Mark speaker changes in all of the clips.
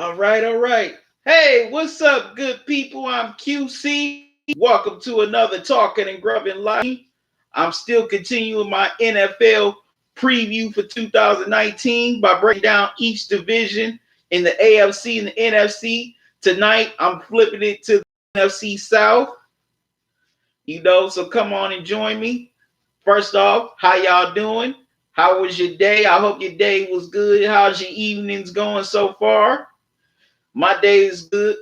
Speaker 1: All right, all right. Hey, what's up, good people? I'm QC. Welcome to another Talkin and Grubbin Live. I'm still continuing my NFL preview for 2019 by breaking down each division in the AFC and the NFC. Tonight, I'm flipping it to the NFC South. So come on and join me. First off, how y'all doing? How was your day? I hope your day was good. How's your evenings going so far? My day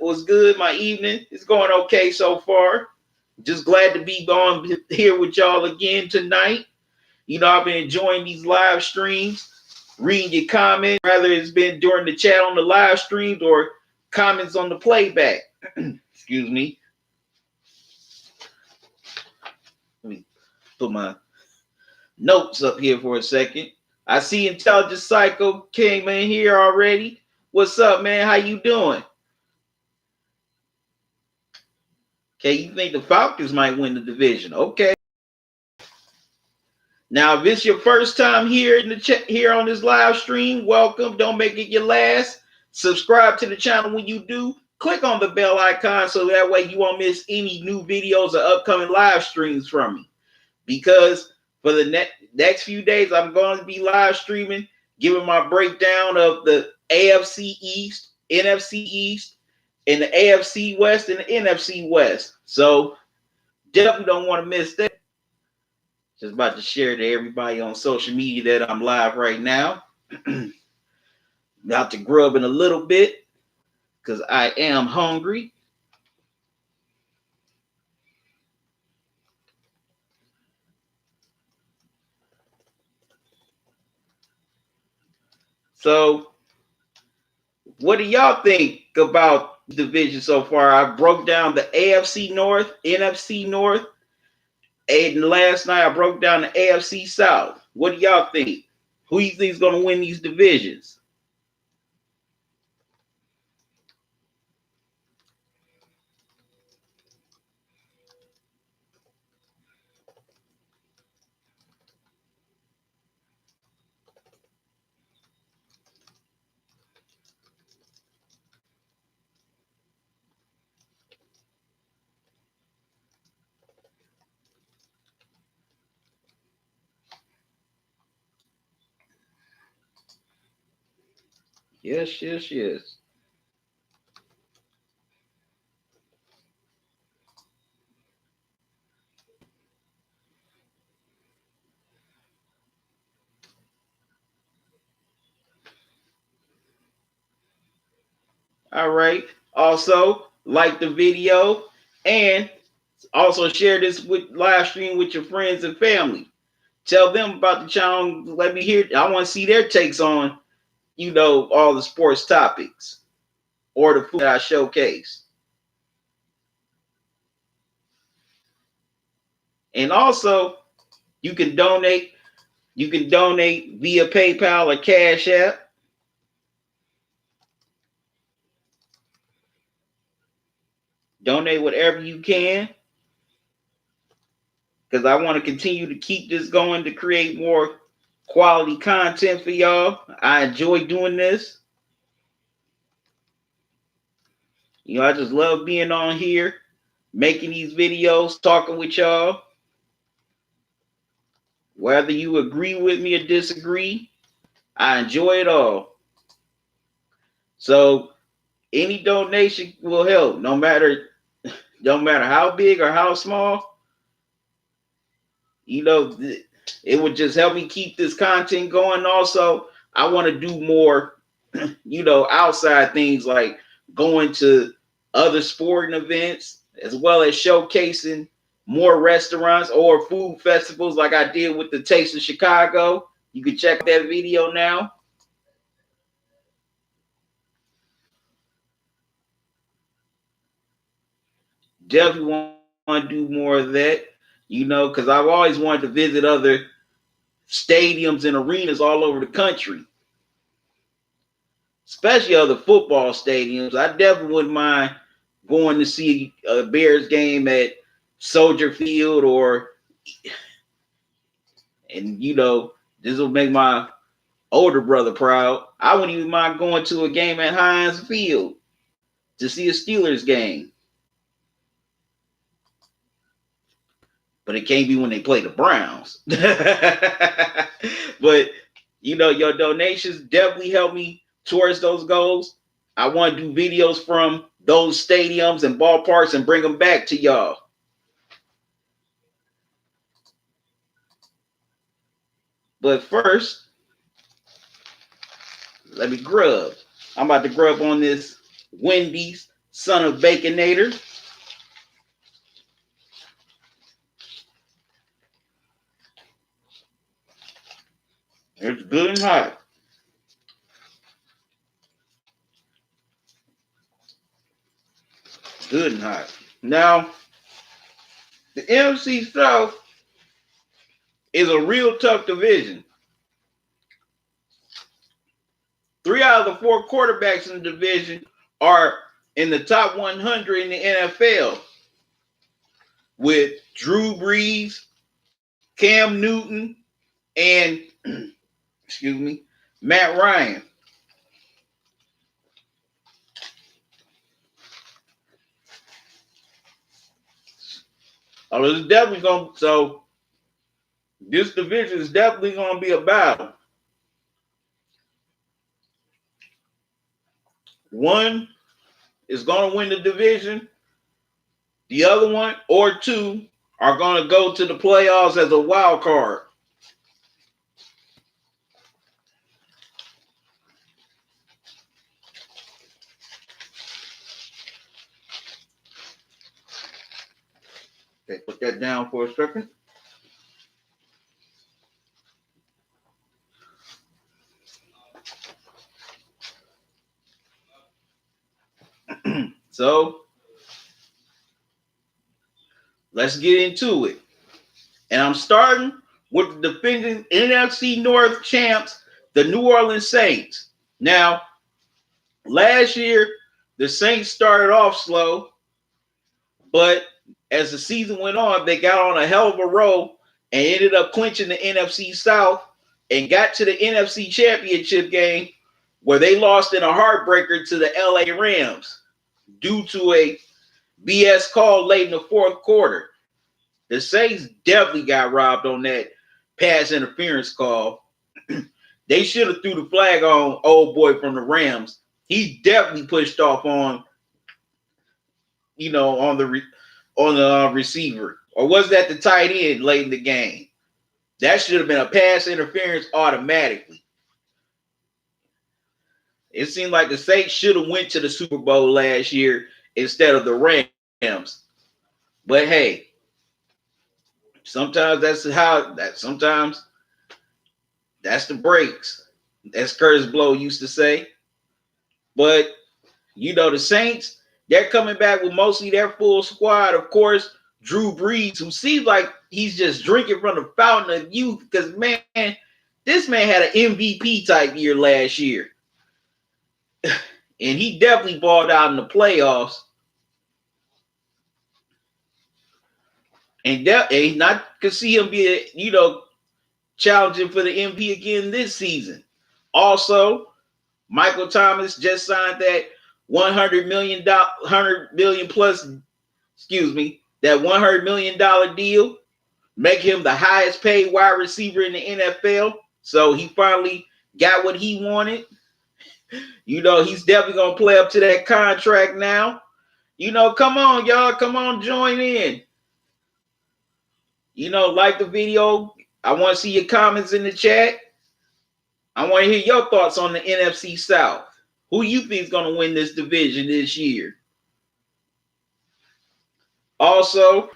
Speaker 1: was good. My evening is going okay so far. Just glad to be on here with y'all again tonight. I've been enjoying these live streams, reading your comments, whether it's been during the chat on the live streams or comments on the playback. Excuse me. Let me put my notes up here for a second. I see Intelligent Psycho came in here already. What's up, man? How you doing? Okay, you think the Falcons might win the division? Okay. Now, if it's your first time here in the here on this live stream, welcome. Don't make it your last. Subscribe to the channel when you do. Click on the bell icon so that way you won't miss any new videos or upcoming live streams from me. Because for the next few days, I'm going to be live streaming, giving my breakdown of the AFC East, NFC East, and the AFC West and the NFC West. So definitely don't want to miss that. Just about to share to everybody on social media that I'm live right now. About to grub in a little bit because I am hungry. So what do y'all think about the division so far? I broke down the AFC North, NFC North, and last night I broke down the AFC South. What do y'all think? Who do you think is going to win these divisions? Yes. All right. Also, like the video and also share this with live stream with your friends and family. Tell them about the channel. Let me hear. I want to see their takes on, all the sports topics or the food that I showcase. And also, you can donate. You can donate via PayPal or Cash App. Donate whatever you can. Because I want to continue to keep this going to create more quality content for y'all. I enjoy doing this. I just love being on here, making these videos, talking with y'all. Whether you agree with me or disagree, I enjoy it all. So any donation will help, no matter how big or how small. It would just help me keep this content going. Also, I want to do more, outside things like going to other sporting events, as well as showcasing more restaurants or food festivals like I did with the Taste of Chicago. You can check that video now. Definitely want to do more of that, because I've always wanted to visit other stadiums and arenas all over the country, especially other football stadiums. I definitely wouldn't mind going to see a Bears game at Soldier Field and this will make my older brother proud. I wouldn't even mind going to a game at Heinz Field to see a Steelers game. But it can't be when they play the Browns. But, you know, your donations definitely help me towards those goals. I want to do videos from those stadiums and ballparks and bring them back to y'all. But first, let me grub. I'm about to grub on this Wendy's Son of Baconator. It's good and hot. Good and hot. Now, the NFC South is a real tough division. 3 out of the 4 quarterbacks in the division are in the top 100 in the NFL, with Drew Brees, Cam Newton, and Matt Ryan. This division is definitely going to be a battle. One is going to win the division. The other one or two are going to go to the playoffs as a wild card. Okay, put that down for a second. So, let's get into it. And I'm starting with the defending NFC North champs, the New Orleans Saints. Now, last year, the Saints started off slow, but as the season went on, they got on a hell of a roll and ended up clinching the NFC South and got to the NFC Championship game, where they lost in a heartbreaker to the LA Rams due to a BS call late in the fourth quarter. The Saints definitely got robbed on that pass interference call. They should have threw the flag on old boy from the Rams. He definitely pushed off on, on the receiver. Or was that the tight end late in the game? That should have been a pass interference automatically. It seemed like the Saints should have went to the Super Bowl last year instead of the Rams. But hey, sometimes that's the breaks, as Curtis Blow used to say. But, the Saints, they're coming back with mostly their full squad. Of course, Drew Brees, who seems like he's just drinking from the fountain of youth, because, man, this man had an MVP type year last year. And he definitely balled out in the playoffs. And not could see him be, challenging for the MVP again this season. Also, Michael Thomas just signed that $100 million deal, make him the highest paid wide receiver in the NFL. So he finally got what he wanted. He's definitely going to play up to that contract now. Come on, y'all. Come on, join in. Like the video. I want to see your comments in the chat. I want to hear your thoughts on the NFC South. Who you think is going to win this division this year? Also,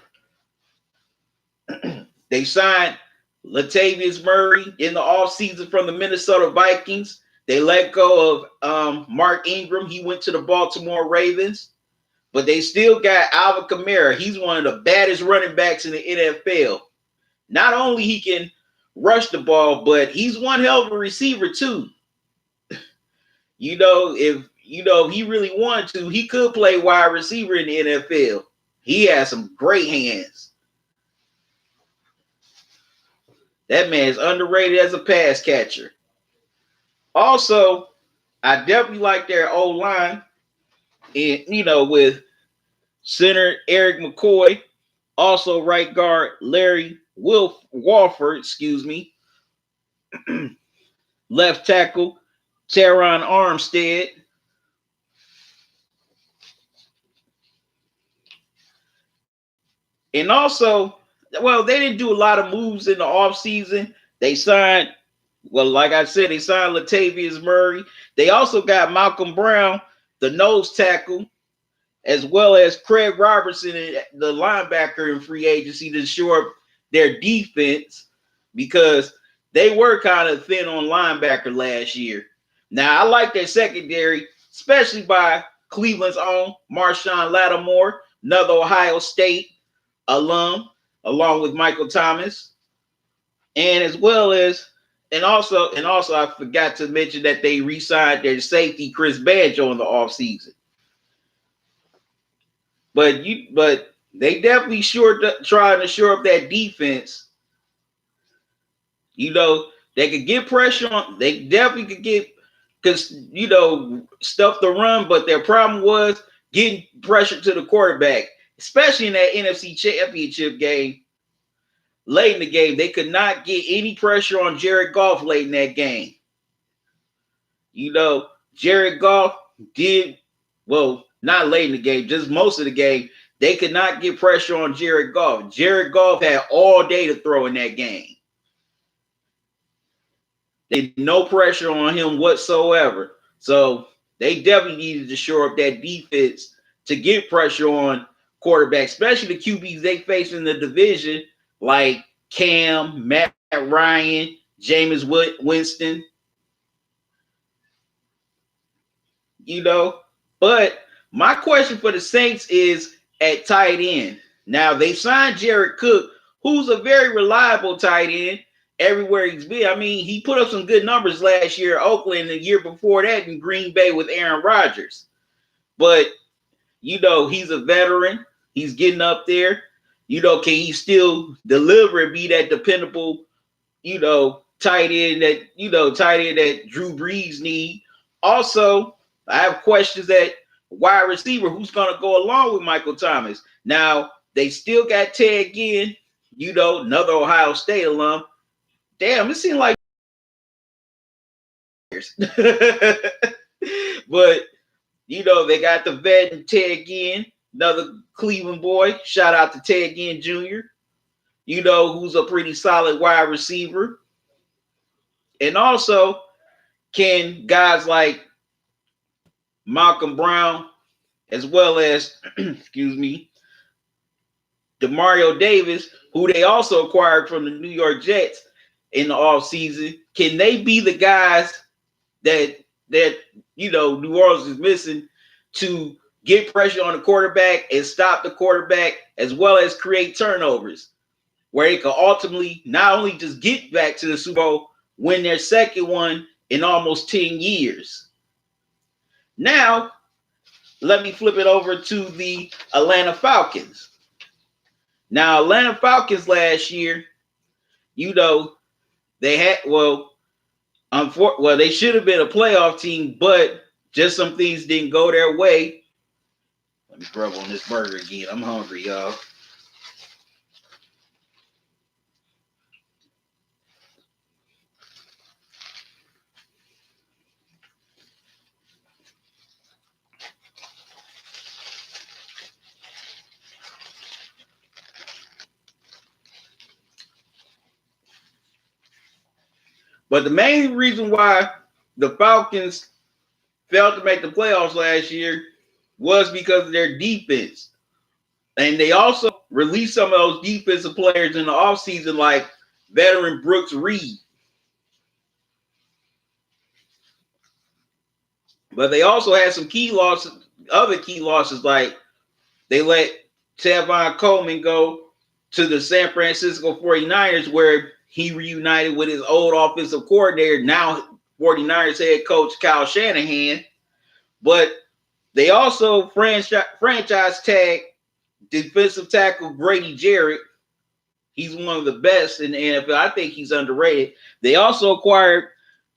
Speaker 1: they signed Latavius Murray in the offseason from the Minnesota Vikings. They let go of Mark Ingram. He went to the Baltimore Ravens. But they still got Alvin Kamara. He's one of the baddest running backs in the NFL. Not only he can rush the ball, but he's one hell of a receiver too. If he really wanted to, he could play wide receiver in the NFL. He has some great hands. That man is underrated as a pass catcher. Also, I definitely like their O-line, and with center Eric McCoy, also right guard Larry Walford, left tackle Teron Armstead, and also, well, they didn't do a lot of moves in the offseason. They signed, well, like I said, they signed Latavius Murray. They also got Malcolm Brown, the nose tackle, as well as Craig Robertson, the linebacker in free agency, to shore up their defense because they were kind of thin on linebacker last year. Now, I like their secondary, especially by Cleveland's own Marshawn Lattimore, another Ohio State alum, along with Michael Thomas, and as well as and also I forgot to mention that they re-signed their safety Chris Banjo in the offseason. But they definitely trying to shore up that defense. They could get pressure on. They definitely could get stuff to run. But their problem was getting pressure to the quarterback, especially in that NFC Championship game. Late in the game, they could not get any pressure on Jared Goff late in that game. Jared Goff did well. Not late in the game, just most of the game. They could not get pressure on Jared Goff. Jared Goff had all day to throw in that game. They had no pressure on him whatsoever. So they definitely needed to shore up that defense to get pressure on quarterbacks, especially the QBs they face in the division, like Cam, Matt Ryan, Jameis Winston. But my question for the Saints is at tight end. Now, they signed Jared Cook, who's a very reliable tight end everywhere he's been. I mean, he put up some good numbers last year at Oakland, the year before that in Green Bay with Aaron Rodgers. But, he's a veteran. He's getting up there. Can he still deliver and be that dependable, tight end that Drew Brees need? Also, I have questions at wide receiver, who's going to go along with Michael Thomas. Now, they still got Ted Ginn, another Ohio State alum. Damn, it seemed like but, they got the vet and Ted Ginn, another Cleveland boy. Shout out to Ted Ginn Jr., who's a pretty solid wide receiver. And also, can guys like Malcolm Brown, as well as, Demario Davis, who they also acquired from the New York Jets in the offseason, can they be the guys that New Orleans is missing to get pressure on the quarterback and stop the quarterback, as well as create turnovers, where they can ultimately not only just get back to the Super Bowl, win their second one in almost 10 years. Now, let me flip it over to the Atlanta Falcons. Now, Atlanta Falcons last year, they had, they should have been a playoff team, but just some things didn't go their way. Let me grub on this burger again. I'm hungry, y'all. But the main reason why the Falcons failed to make the playoffs last year was because of their defense. And they also released some of those defensive players in the offseason, like veteran Brooks Reed. But they also had some other key losses, like they let Tavon Coleman go to the San Francisco 49ers, where he reunited with his old offensive coordinator, now 49ers head coach Kyle Shanahan. But they also franchise tag defensive tackle Grady Jarrett. He's one of the best in the NFL. I think he's underrated. They also acquired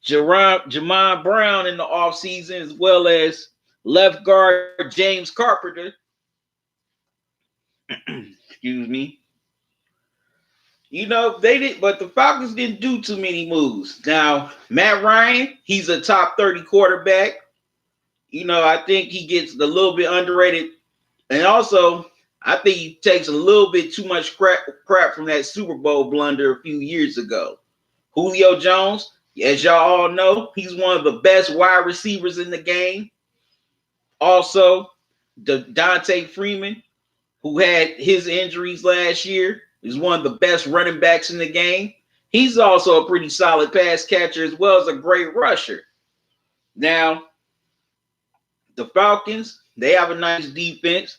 Speaker 1: Jamon Brown in the offseason, as well as left guard James Carpenter. Excuse me. They did, but the Falcons didn't do too many moves. Now, Matt Ryan, he's a top 30 quarterback. I think he gets a little bit underrated. And also, I think he takes a little bit too much crap from that Super Bowl blunder a few years ago. Julio Jones, as y'all all know, he's one of the best wide receivers in the game. Also, Dante Freeman, who had his injuries last year, is one of the best running backs in the game. He's also a pretty solid pass catcher as well as a great rusher. Now, the Falcons, they have a nice defense,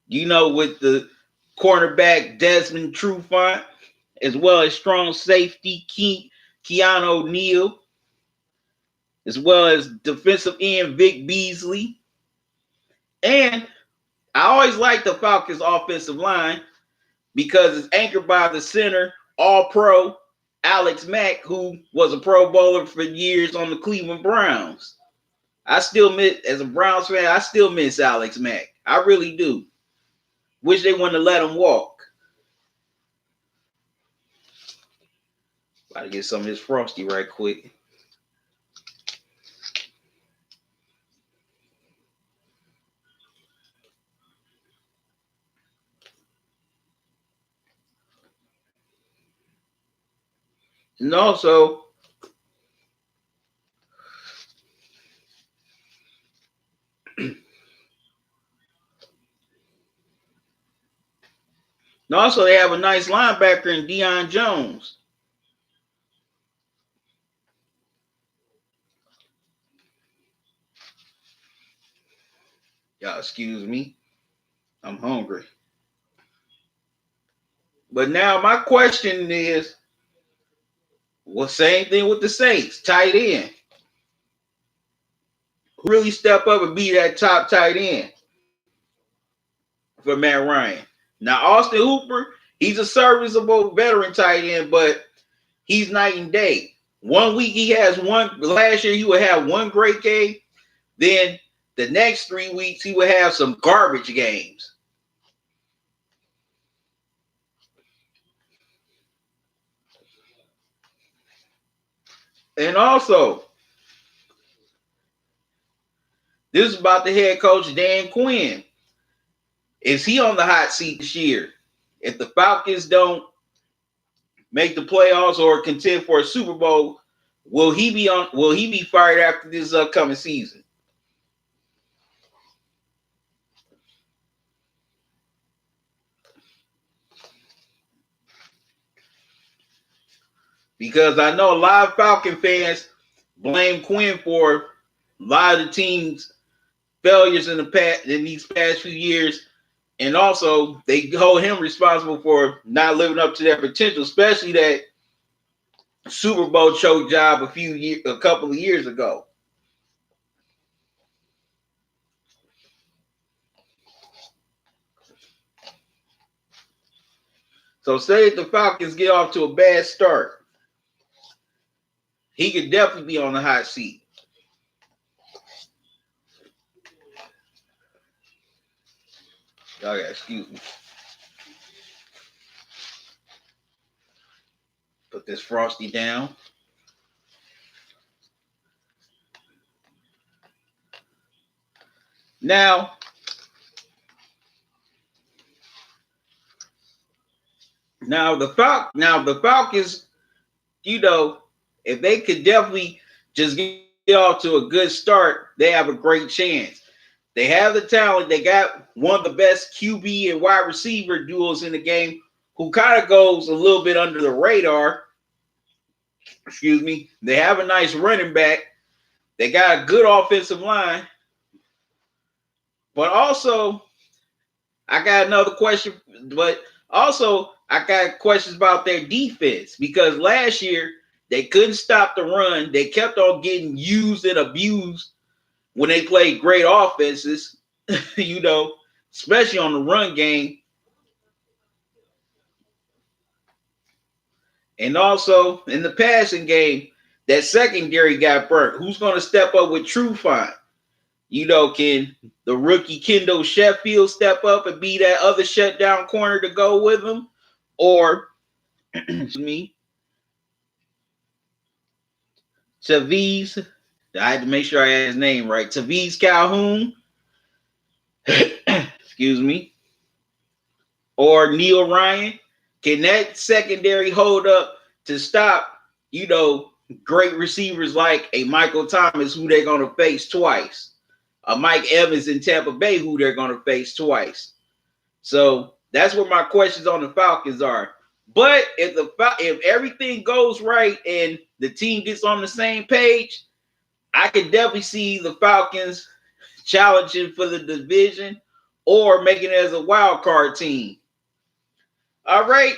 Speaker 1: with the cornerback Desmond Trufant, as well as strong safety Keanu O'Neal, as well as defensive end Vic Beasley. And I always like the Falcons' offensive line because it's anchored by the center, All-Pro Alex Mack, who was a Pro Bowler for years on the Cleveland Browns. I still miss, as a Browns fan, I still miss Alex Mack. I really do. Wish they wouldn't have let him walk. About to get some of this Frosty right quick. And also, they have a nice linebacker in Deion Jones. Y'all excuse me. I'm hungry. But now my question is, same thing with the Saints, tight end. Who really step up and be that top tight end for Matt Ryan? Now, Austin Hooper, he's a serviceable veteran tight end, but he's night and day. 1 week he has one. Last year he would have one great game. Then the next 3 weeks he would have some garbage games. And also, this is about the head coach, Dan Quinn. Is he on the hot seat this year? If the Falcons don't make the playoffs or contend for a Super Bowl, will he be fired after this upcoming season? Because I know a lot of Falcon fans blame Quinn for a lot of the team's failures in these past few years. And also, they hold him responsible for not living up to their potential, especially that Super Bowl choke job a couple of years ago. So say if the Falcons get off to a bad start, he could definitely be on the hot seat. Y'all gotta excuse me. Put this Frosty down. Now, the Falcons, if they could definitely just get off to a good start, they have a great chance. They have the talent. They got one of the best QB and wide receiver duos in the game who kind of goes a little bit under the radar. Excuse me. They have a nice running back. They got a good offensive line. But also, I got another question. But also, I got questions about their defense because last year they couldn't stop the run. They kept on getting used and abused when they played great offenses, especially on the run game. And also in the passing game, that secondary got burnt. Who's going to step up with Trufant? Can the rookie Kendall Sheffield step up and be that other shutdown corner to go with him? Or, me, Taviz, I had to make sure I had his name right. Taviz Calhoun, excuse me, or Neil Ryan. Can that secondary hold up to stop, great receivers like a Michael Thomas, who they're going to face twice? A Mike Evans in Tampa Bay, who they're going to face twice. So that's what my questions on the Falcons are. But if everything goes right and the team gets on the same page, I could definitely see the Falcons challenging for the division or making it as a wild card team. All right,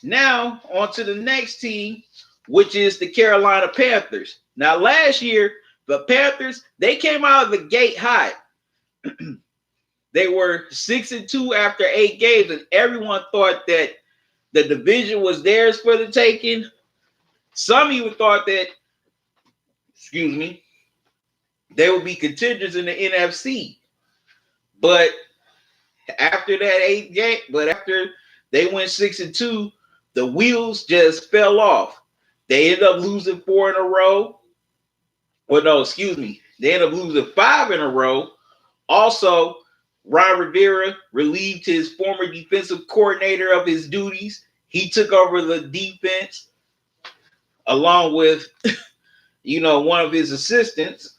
Speaker 1: now on to the next team, which is the Carolina Panthers. Now, last year, the Panthers, they came out of the gate hot. They were 6-2 after 8 games, and everyone thought that the division was theirs for the taking. Some even thought that, they would be contenders in the NFC. But after they went 6-2, the wheels just fell off. They ended up losing 4 in a row. Well, no, they ended up losing 5 in a row. Also, Ron Rivera relieved his former defensive coordinator of his duties. He took over the defense along with, one of his assistants.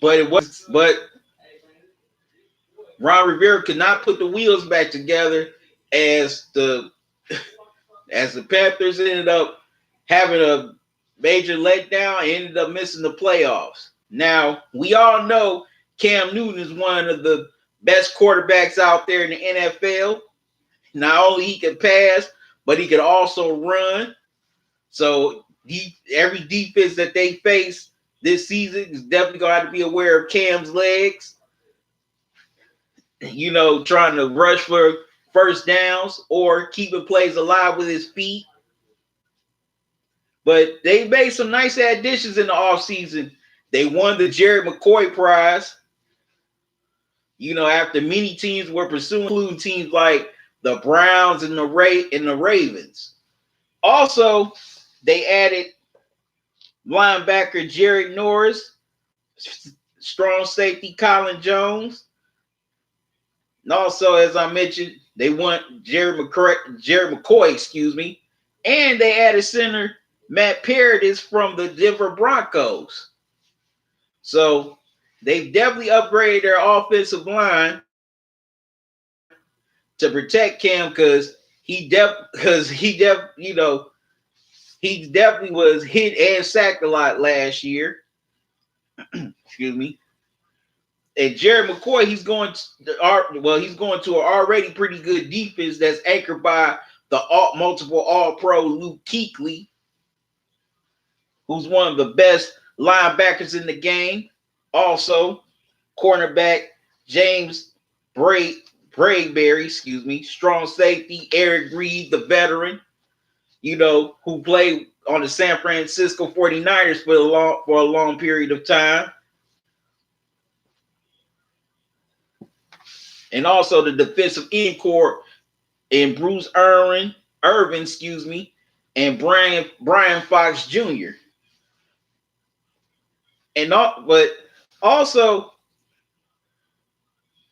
Speaker 1: But Ron Rivera could not put the wheels back together as the Panthers ended up having a major letdown and ended up missing the playoffs. Now, we all know Cam Newton is one of the best quarterbacks out there in the NFL. Not only he can pass, but he can also run. So every defense that they face this season is definitely going to have to be aware of Cam's legs. Trying to rush for first downs or keeping plays alive with his feet. But they made some nice additions in the offseason. They won the Jared McCoy Prize. After many teams were pursuing, including teams like the Browns and the Ravens. Also, they added linebacker Jared Norris, strong safety Colin Jones. And also, as I mentioned, they want Jared McCoy, and they added center Matt Paradis from the Denver Broncos. So they've definitely upgraded their offensive line to protect Cam because he definitely was hit and sacked a lot last year. And Jared McCoy, he's going to an already pretty good defense that's anchored by the multiple All-Pro Luke Kuechly, who's one of the best linebackers in the game. Also, cornerback James Bradbury, strong safety Eric Reed, the veteran, who played on the San Francisco 49ers for a long period of time. And also the defensive end core in Bruce Irvin, and Brian Fox Jr. But also,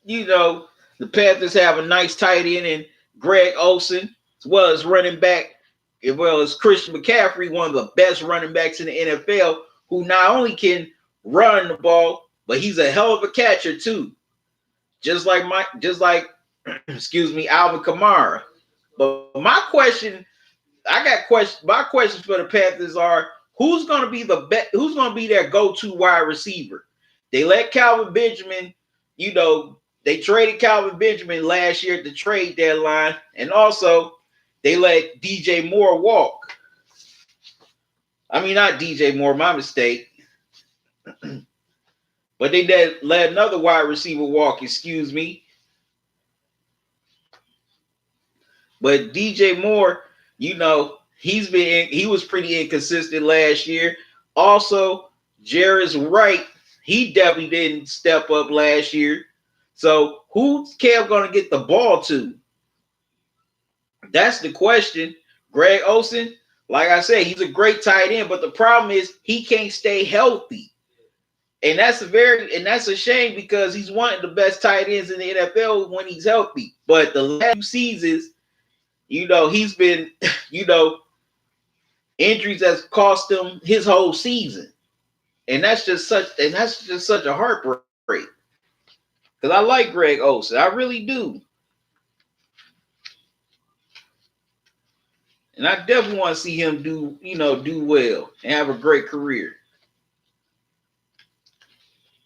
Speaker 1: the Panthers have a nice tight end in Greg Olsen, as well as running back, as well as Christian McCaffrey, one of the best running backs in the NFL, who not only can run the ball, but he's a hell of a catcher too. Just like Alvin Kamara. But my questions for the Panthers are: who's going to be who's going to be their go-to wide receiver? They let Calvin Benjamin, they traded Calvin Benjamin last year at the trade deadline, and also they let DJ Moore walk. I mean, not DJ Moore, my mistake. But they let another wide receiver walk, excuse me. But DJ Moore, he was pretty inconsistent last year. Also, Jarris Wright, he definitely didn't step up last year. So who's Cam gonna get the ball to? That's the question. Greg Olsen, like I said, he's a great tight end, but the problem is he can't stay healthy. And that's a shame because he's one of the best tight ends in the NFL when he's healthy. But the last few seasons, he's been, injuries has cost him his whole season. And that's just such a heartbreak. Because I like Greg Olsen. I really do. And I definitely want to see him do well and have a great career.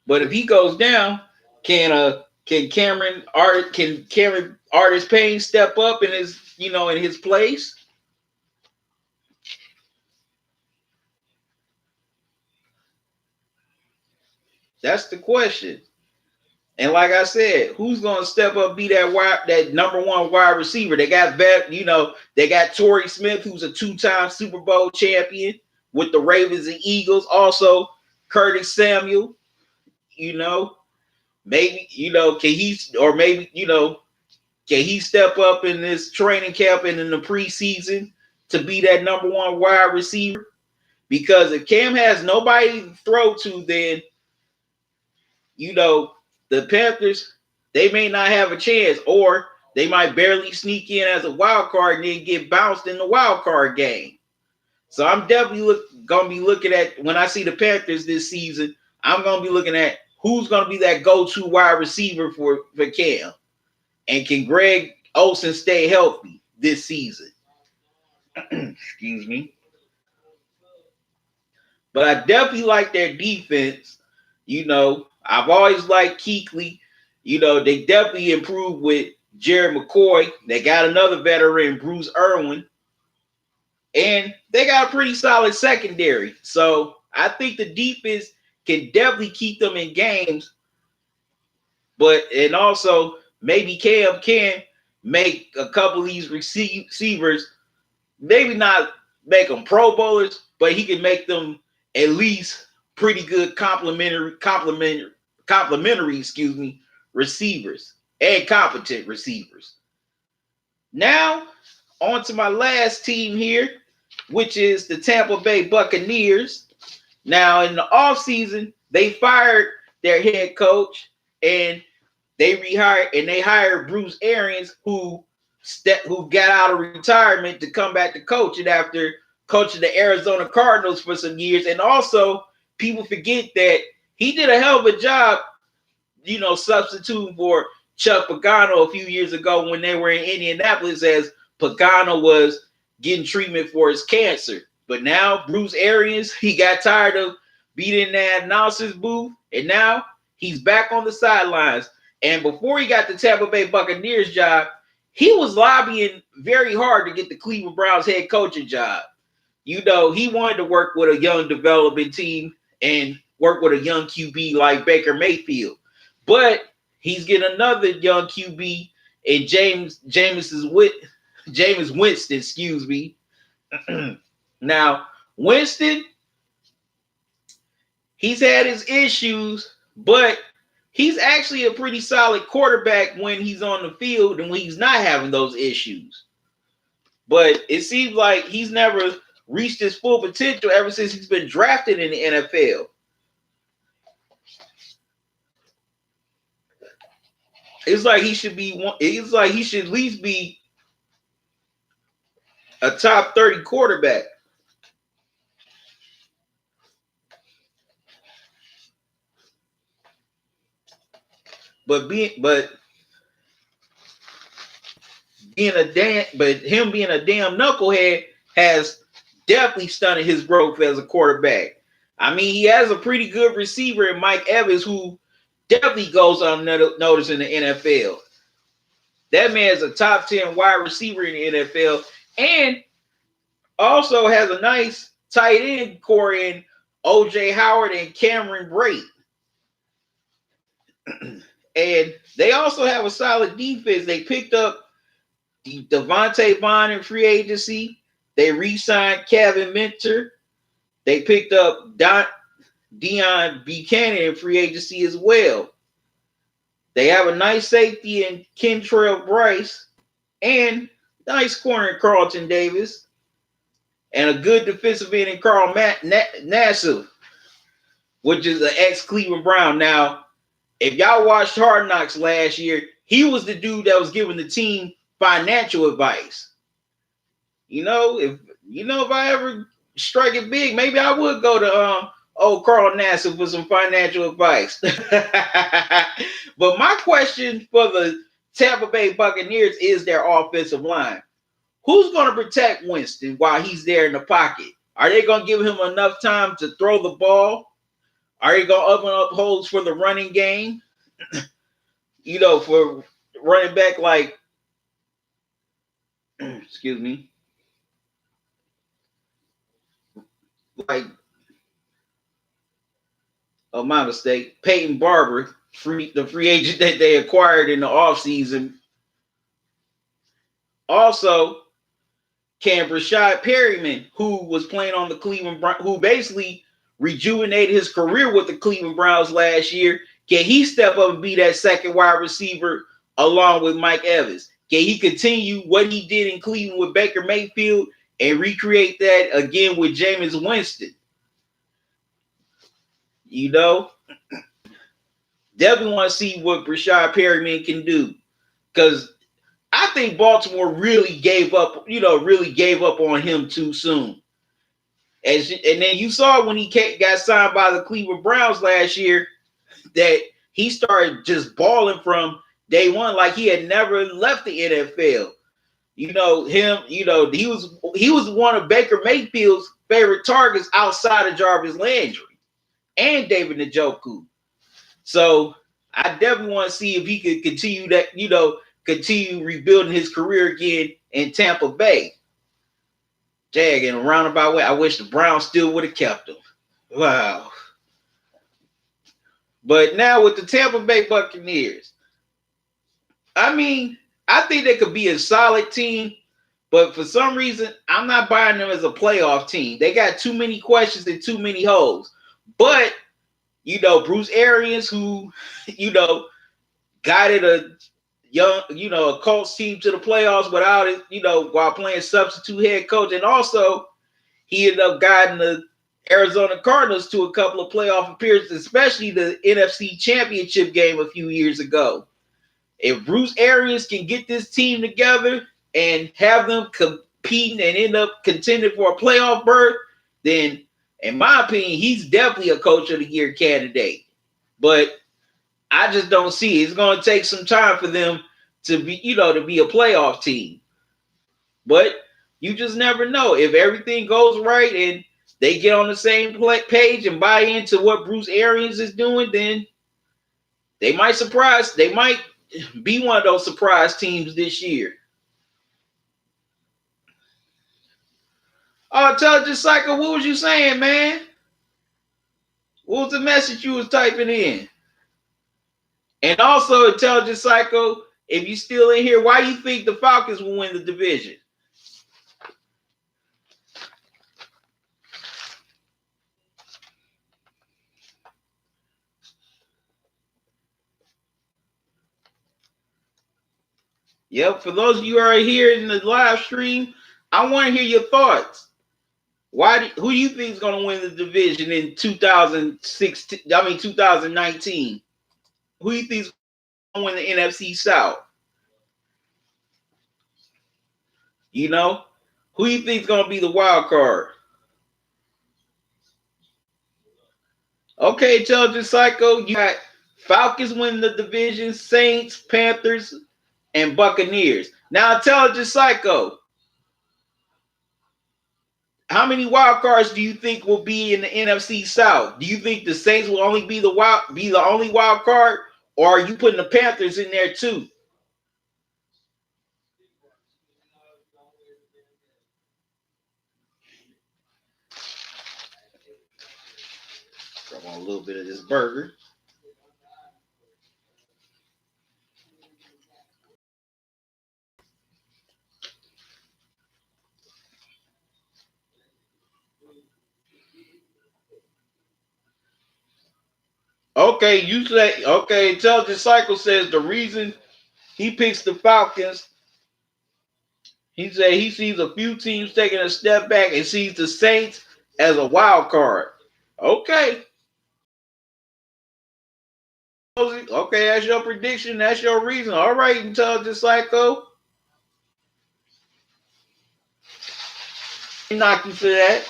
Speaker 1: But if he goes down, can Cameron Artis Payne step up in his place? That's the question. And like I said, who's gonna step up, be that number one wide receiver? They got they got Torrey Smith, who's a 2-time Super Bowl champion with the Ravens and Eagles. Also, Curtis Samuel. Maybe can he step up in this training camp and in the preseason to be that number one wide receiver? Because if Cam has nobody to throw to, then the Panthers, they may not have a chance, or they might barely sneak in as a wild card and then get bounced in the wild card game. So I'm definitely going to be looking at, when I see the Panthers this season, I'm going to be looking at who's going to be that go-to wide receiver for Cam. And can Greg Olsen stay healthy this season? Excuse me. But I definitely like their defense. I've always liked Kuechly. They definitely improved with Jared McCoy. They got another veteran, Bruce Irwin. And they got a pretty solid secondary. So I think the defense can definitely keep them in games. And also maybe Cam can make a couple of these receivers, maybe not make them Pro Bowlers, but he can make them at least pretty good complimentary, receivers and competent receivers. Now, on to my last team here, which is the Tampa Bay Buccaneers. Now, in the offseason, they fired their head coach and they hired Bruce Arians, who got out of retirement to come back to coaching after coaching the Arizona Cardinals for some years. And also, people forget that he did a hell of a job, substituting for Chuck Pagano a few years ago when they were in Indianapolis, as Pagano was getting treatment for his cancer. But now Bruce Arians, he got tired of being in that analysis booth, and now he's back on the sidelines. And before he got the Tampa Bay Buccaneers job, he was lobbying very hard to get the Cleveland Browns head coaching job. He wanted to work with a young development team and work with a young QB like Baker Mayfield. But he's getting another young QB in Jameis Winston, excuse me. Now, Winston, he's had his issues, but he's actually a pretty solid quarterback when he's on the field and when he's not having those issues. But it seems like he's never reached his full potential ever since he's been drafted in the NFL. It's like he should at least be a top 30 quarterback. But him being a damn knucklehead has definitely stunted his growth as a quarterback. I mean, he has a pretty good receiver in Mike Evans, who definitely goes unnoticed in the NFL. That man is a top 10 wide receiver in the NFL, and also has a nice tight end core in O.J. Howard and Cameron Brate. And they also have a solid defense. They picked up Devontae Bond in free agency. They re-signed Kevin Minter. They picked up Deion Buchanan in free agency as well. They have a nice safety in Kentrell Bryce and nice corner in Carlton Davis and a good defensive end in Carl Nassib, which is an ex-Cleveland Brown. Now, if y'all watched Hard Knocks last year, he was the dude that was giving the team financial advice. If I ever strike it big, maybe I would go to Carl Nassib for some financial advice. But my question for the Tampa Bay Buccaneers is their offensive line. Who's going to protect Winston while he's there in the pocket? Are they going to give him enough time to throw the ball? Are they going to open up holes for the running game? For running back like, excuse me, like, oh, my mistake, Peyton Barber, the free agent that they acquired in the offseason. Also, can Rashad Perryman, who was playing on the Cleveland Browns, who basically rejuvenated his career with the Cleveland Browns last year, can he step up and be that second wide receiver along with Mike Evans? Can he continue what he did in Cleveland with Baker Mayfield and recreate that again with Jameis Winston? Definitely want to see what Rashad Perryman can do, because I think Baltimore really gave up on him too soon. And then you saw when he got signed by the Cleveland Browns last year that he started just balling from day one like he had never left the NFL. He was one of Baker Mayfield's favorite targets outside of Jarvis Landry and David Njoku. So I definitely want to see if he could continue that, continue rebuilding his career again in Tampa Bay. Jag, in a roundabout way, I wish the Browns still would have kept him. Wow. But now with the Tampa Bay Buccaneers, I think they could be a solid team, but for some reason, I'm not buying them as a playoff team. They got too many questions and too many holes. But, Bruce Arians, who, guided a young, a Colts team to the playoffs without it, while playing substitute head coach. And also, he ended up guiding the Arizona Cardinals to a couple of playoff appearances, especially the NFC Championship game a few years ago. If Bruce Arians can get this team together and have them competing and end up contending for a playoff berth, then, in my opinion, he's definitely a Coach of the Year candidate. But I just don't see it. It's going to take some time for them to be, to be a playoff team. But you just never know. If everything goes right and they get on the same page and buy into what Bruce Arians is doing, then they might surprise. They might be one of those surprise teams this year. Oh, Intelligent Psycho, what was you saying, man? What was the message you was typing in? And also, Intelligent Psycho, if you still in here, why you think the Falcons will win the division? Yep, for those of you who are here in the live stream, I want to hear your thoughts. Who do you think is going to win the division in 2019? Who do you think is going to win the NFC South? Who do you think is going to be the wild card? Okay, Intelligent Psycho, you got Falcons winning the division, Saints, Panthers, and Buccaneers. Now, Intelligent Psycho, how many wild cards do you think will be in the NFC South? Do you think the Saints will only be the only wild card, or are you putting the Panthers in there too? little bit of this burger. Okay, you say, okay, Intelligent Cycle says the reason he picks the Falcons, he said he sees a few teams taking a step back and sees the Saints as a wild card. Okay. Okay, that's your prediction. That's your reason. All right, Intelligent Psycho. Knock you for that.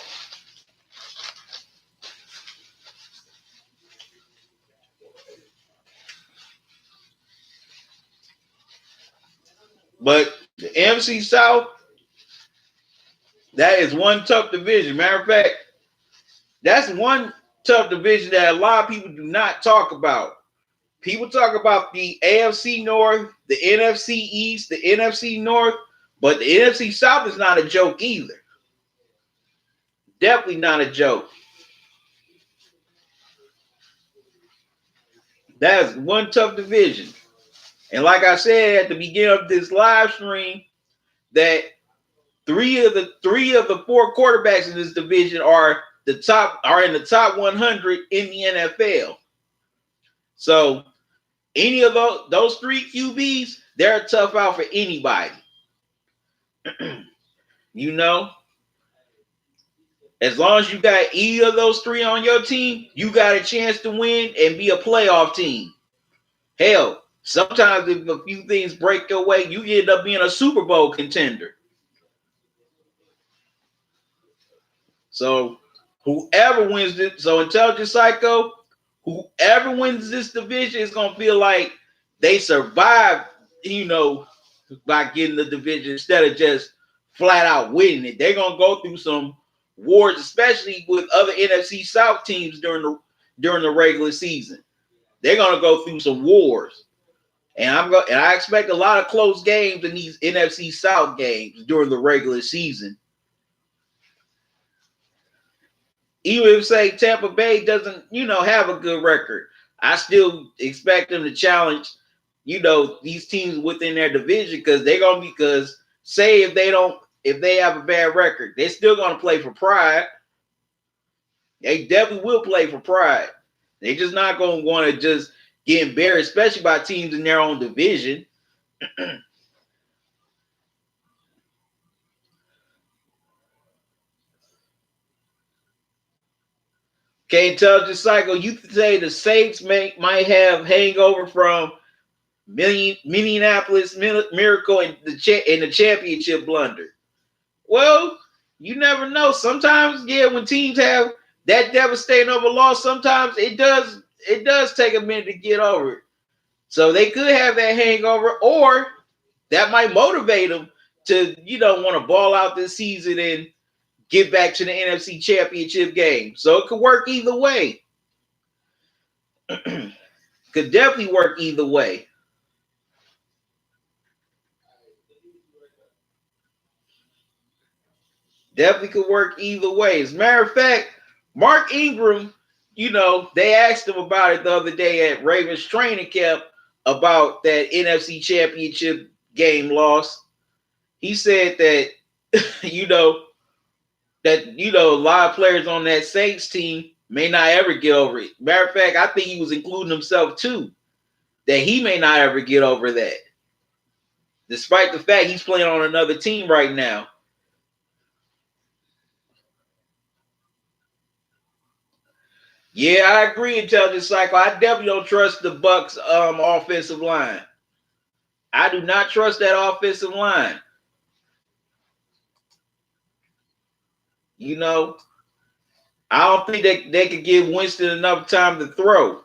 Speaker 1: But the NFC South, that is one tough division. Matter of fact, that's one tough division that a lot of people do not talk about. People talk about the AFC North, the NFC East, the NFC North, but the NFC South is not a joke either. Definitely not a joke. That's one tough division. And like I said at the beginning of this live stream, that three of the four quarterbacks in this division are in the top 100 in the NFL. So any of those three QBs, they're a tough out for anybody. You know, as long as you got either of those three on your team, you got a chance to win and be a playoff team. Hell, sometimes if a few things break your way, you end up being a Super Bowl contender. So whoever wins this, so Intelligent Psycho, whoever wins this division is gonna feel like they survived, by getting the division instead of just flat out winning it. They're gonna go through some wars, especially with other NFC South teams during the regular season. They're gonna go through some wars. And I expect a lot of close games in these NFC South games during the regular season. Even if, say, Tampa Bay doesn't, have a good record, I still expect them to challenge, these teams within their division because say if they have a bad record, they're still gonna play for pride. They definitely will play for pride. They're just not gonna want to just get embarrassed, especially by teams in their own division. Okay, Intelligent Cycle, you say the Saints might have hangover from Minneapolis Miracle in the championship blunder. Well, you never know. Sometimes, when teams have that devastating of a loss, sometimes it does take a minute to get over it. So they could have that hangover, or that might motivate them to, want to ball out this season and get back to the NFC Championship game. So it could work either way. Could definitely work either way. Definitely could work either way. As a matter of fact, Mark Ingram, they asked him about it the other day at Ravens training camp about that NFC Championship game loss. He said that, a lot of players on that Saints team may not ever get over it. Matter of fact, I think he was including himself too, that he may not ever get over that, despite the fact he's playing on another team right now. Yeah, I agree, Intelligent Cycle. I definitely don't trust the Bucks offensive line. I do not trust that offensive line. I don't think they could give Winston enough time to throw.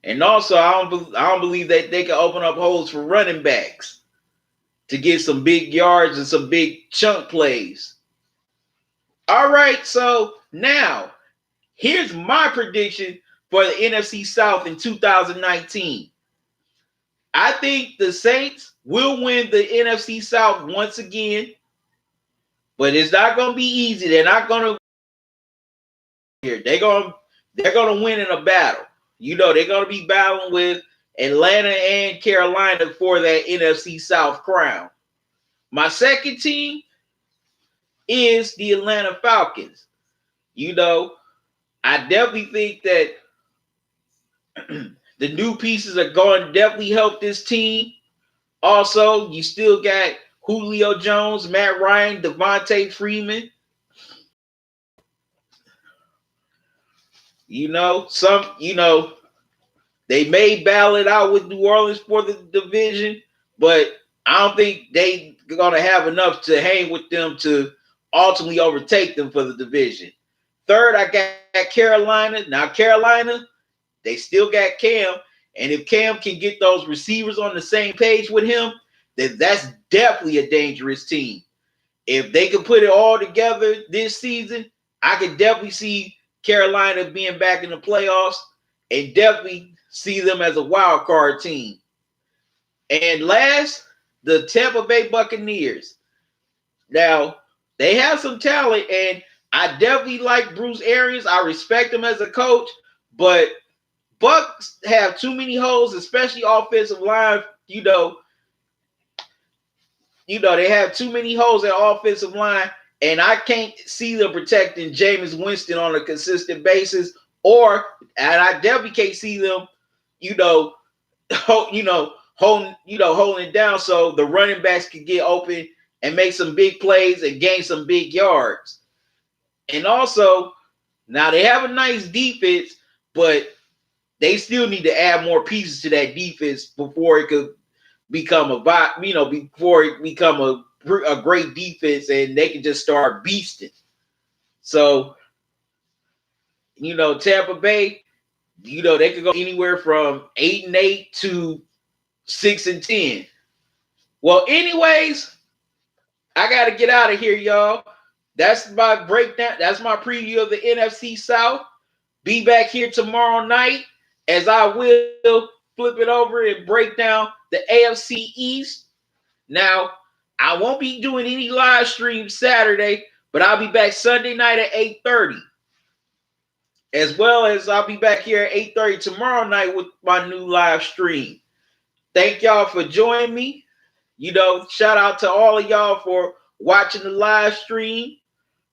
Speaker 1: And also, I don't believe that they can open up holes for running backs to get some big yards and some big chunk plays. All right, so now here's my prediction for the NFC South in 2019. I think the Saints will win the NFC South once again, but it's not going to be easy. They're not going to here. They're going to win in a battle. You know, they're going to be battling with Atlanta and Carolina for that NFC South crown. My second team is the Atlanta Falcons. You know, I definitely think that the new pieces are going to definitely help this team. Also, you still got Julio Jones, Matt Ryan, Devontae Freeman. They may battle it out with New Orleans for the division, but I don't think they're going to have enough to hang with them to ultimately overtake them for the division. Third, I got Carolina. Now, Carolina, they still got Cam. And if Cam can get those receivers on the same page with him, then that's definitely a dangerous team. If they can put it all together this season, I could definitely see Carolina being back in the playoffs and definitely see them as a wild card team. And last, the Tampa Bay Buccaneers. Now, they have some talent, and I definitely like Bruce Arians. I respect him as a coach, but Bucs have too many holes, especially offensive line. They have too many holes at offensive line, and I can't see them protecting Jameis Winston on a consistent basis. And I definitely can't see them, holding it down so the running backs can get open and make some big plays and gain some big yards. And also, now they have a nice defense, but they still need to add more pieces to that defense before it could become a great defense and they can just start beasting. So, Tampa Bay, they could go anywhere from 8-8 to 6-10. Well, anyways, I got to get out of here, y'all. That's my breakdown. That's my preview of the NFC South. Be back here tomorrow night as I will flip it over and break down the AFC East. Now, I won't be doing any live streams Saturday, but I'll be back Sunday night at 8:30. As well as I'll be back here at 8:30 tomorrow night with my new live stream. Thank y'all for joining me. Shout out to all of y'all for watching the live stream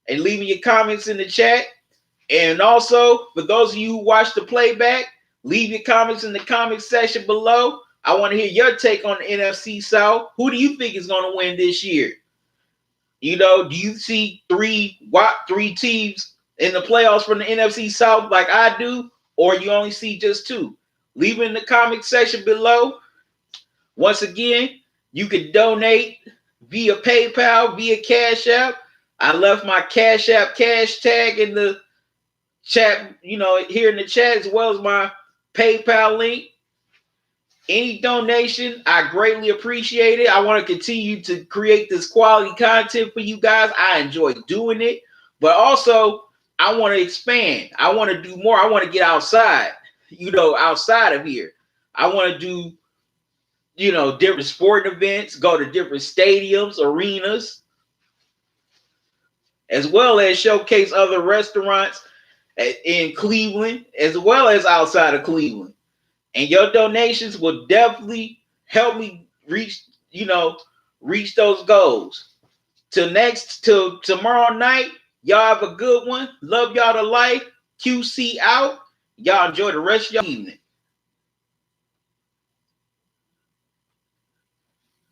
Speaker 1: and leaving your comments in the chat. And also, for those of you who watch the playback, leave your comments in the comment section below. I want to hear your take on the NFC South. Who do you think is going to win this year? Do you see three teams in the playoffs from the NFC South like I do, or you only see just two? Leave it in the comment section below. Once again, you can donate via PayPal, via Cash App. I left my Cash App cash tag in the chat, here in the chat, as well as my PayPal link. Any donation, I greatly appreciate it. I want to continue to create this quality content for you guys. I enjoy doing it, but also I want to expand. I want to do more. I want to get outside, outside of here. I want to do, different sporting events, go to different stadiums, arenas, as well as showcase other restaurants in Cleveland, as well as outside of Cleveland. And your donations will definitely help me reach those goals. Till tomorrow night, y'all have a good one. Love y'all to life. QC out. Y'all enjoy the rest of your evening.